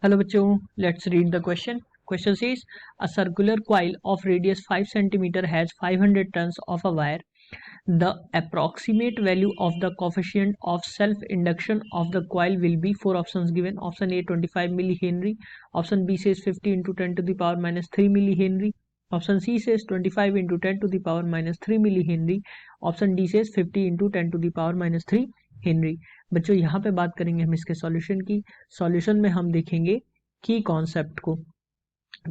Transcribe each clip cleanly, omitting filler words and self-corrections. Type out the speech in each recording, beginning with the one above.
Hello बच्चों, let's read the question. Question says a circular coil of radius 5 cm has 500 turns of a wire. The approximate value of the coefficient of self-induction of the coil will be 4 options given. Option A 25 millihenry. Option B says 50 into 10 to the power minus 3 millihenry. Option C says 25 into 10 to the power minus 3 millihenry. Option D says 50 into 10 to the power minus 3 Henry. बच्चों यहाँ पे बात करेंगे हम इसके solution की. Solution में हम देखेंगे की कॉन्सेप्ट को.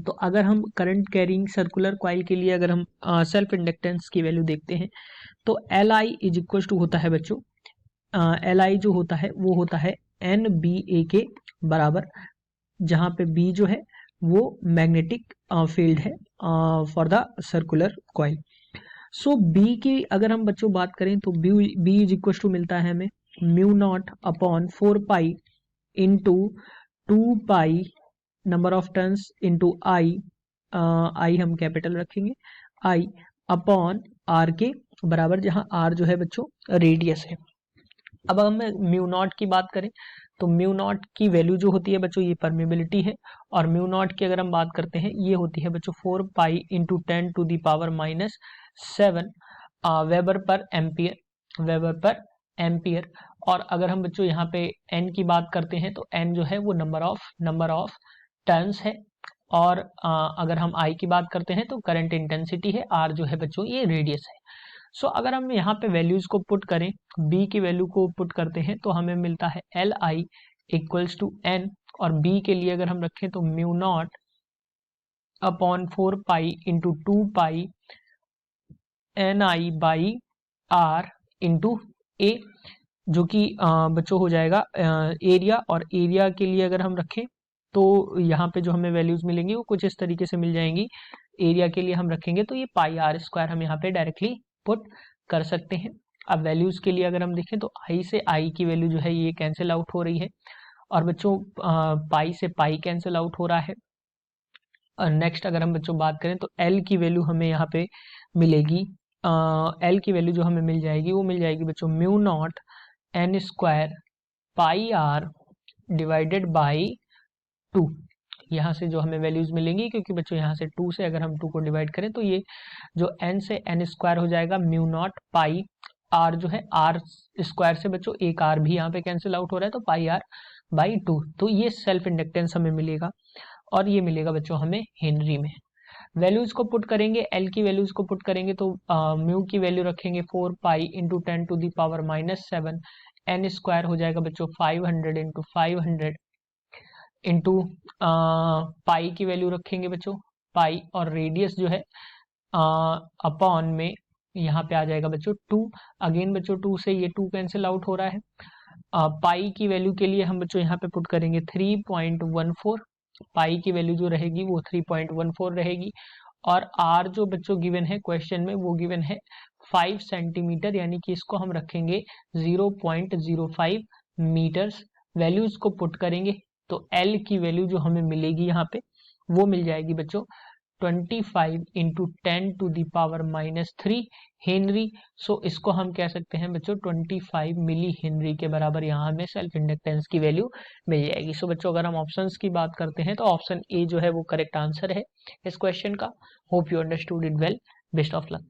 तो अगर हम करंट कैरिंग सर्कुलर कॉइल के लिए अगर हम सेल्फ इंडक्टेंस की वैल्यू देखते हैं तो L I is equal to होता है बच्चों, एल आई जो होता है वो होता है एन बी ए के बराबर, जहाँ पे बी जो है वो मैग्नेटिक फील्ड है for the circular coil. So B की अगर हम बच्चों बात करें तो बी इज इक्वल टू मिलता है हमें mu naught upon 4 pi into 2 pi number of turns into I, I हम कैपिटल रखेंगे, आई अपॉन आर के बराबर, जहां आर जो है बच्चों रेडियस है. अब हम म्यू नॉट की बात करें तो म्यू नॉट की वैल्यू जो होती है बच्चों ये परमेबिलिटी है, और म्यू नॉट की अगर हम बात करते हैं ये होती है बच्चों 4 pi into 10 to the power minus 7 weber per ampere, weber per ampere. और अगर हम बच्चों यहाँ पे एन की बात करते हैं तो एन जो है वो नंबर ऑफ टर्न्स है, और अगर हम आई की बात करते हैं तो करंट इंटेंसिटी है, आर जो है बच्चों ये रेडियस है. सो अगर हम यहाँ पे वैल्यूज को पुट करें, बी की वैल्यू को पुट करते हैं तो हमें मिलता है L I equals to N, और बी के लिए अगर हम रखें तो mu naught upon 4 pi into 2 pi N I by R into A, जो कि बच्चों हो जाएगा एरिया. और एरिया के लिए अगर हम रखें तो यहाँ पे जो हमें वैल्यूज मिलेंगी वो कुछ इस तरीके से मिल जाएंगी. एरिया के लिए हम रखेंगे तो ये पाई आर स्क्वायर हम यहाँ पे डायरेक्टली पुट कर सकते हैं. अब वैल्यूज के लिए अगर हम देखें तो आई से आई की वैल्यू जो है ये कैंसिल आउट हो रही है, और बच्चों पाई से पाई कैंसिल आउट हो रहा है. और नेक्स्ट अगर हम बच्चों बात करें तो एल की वैल्यू हमें यहाँ पे मिलेगी, एल की वैल्यू जो हमें मिल जाएगी वो मिल जाएगी बच्चों mu naught N square pi R divided by 2. यहाँ से जो हमें वैल्यूज मिलेंगी, क्योंकि बच्चों यहाँ से 2 से अगर हम 2 को डिवाइड करें तो ये जो n से n स्क्वायर हो जाएगा म्यू नॉट पाई आर जो है आर स्क्वायर से बच्चों एक आर भी यहाँ पे कैंसिल आउट हो रहा है तो पाई आर बाई 2. तो ये सेल्फ इंडक्टेंस हमें मिलेगा, और ये मिलेगा बच्चों हमें हेनरी में. वैल्यूज को पुट करेंगे, एल की वैल्यूज को पुट करेंगे तो म्यू की वैल्यू रखेंगे 4 pi into 10 to the power minus 7, N square हो जाएगा बच्चों 500 इंटू 500 इंटू पाई की वैल्यू रखेंगे बच्चों पाई, और रेडियस जो है अपॉन में यहाँ पे आ जाएगा बच्चों 2. अगेन बच्चों 2 से ये 2 कैंसिल आउट हो रहा है. पाई की वैल्यू के लिए हम बच्चों यहाँ पे पुट करेंगे 3.14, पाई की वैल्यू जो रहेगी वो 3.14 रहेगी. और आर जो बच्चों गिवन है क्वेश्चन में वो गिवन है 5 सेंटीमीटर, यानी कि इसको हम रखेंगे 0.05 मीटर्स. वैल्यूज को पुट करेंगे तो एल की वैल्यू जो हमें मिलेगी यहाँ पे वो मिल जाएगी बच्चों 25 into 10 to the power minus 3 henry. So इसको हम कह सकते हैं बच्चों 25 मिली हेनरी के बराबर यहाँ हमें सेल्फ इंडक्टेंस की वैल्यू मिल जाएगी. सो बच्चों अगर हम ऑप्शंस की बात करते हैं तो ऑप्शन ए जो है वो करेक्ट आंसर है इस क्वेश्चन का. Hope you understood it well. Best of luck.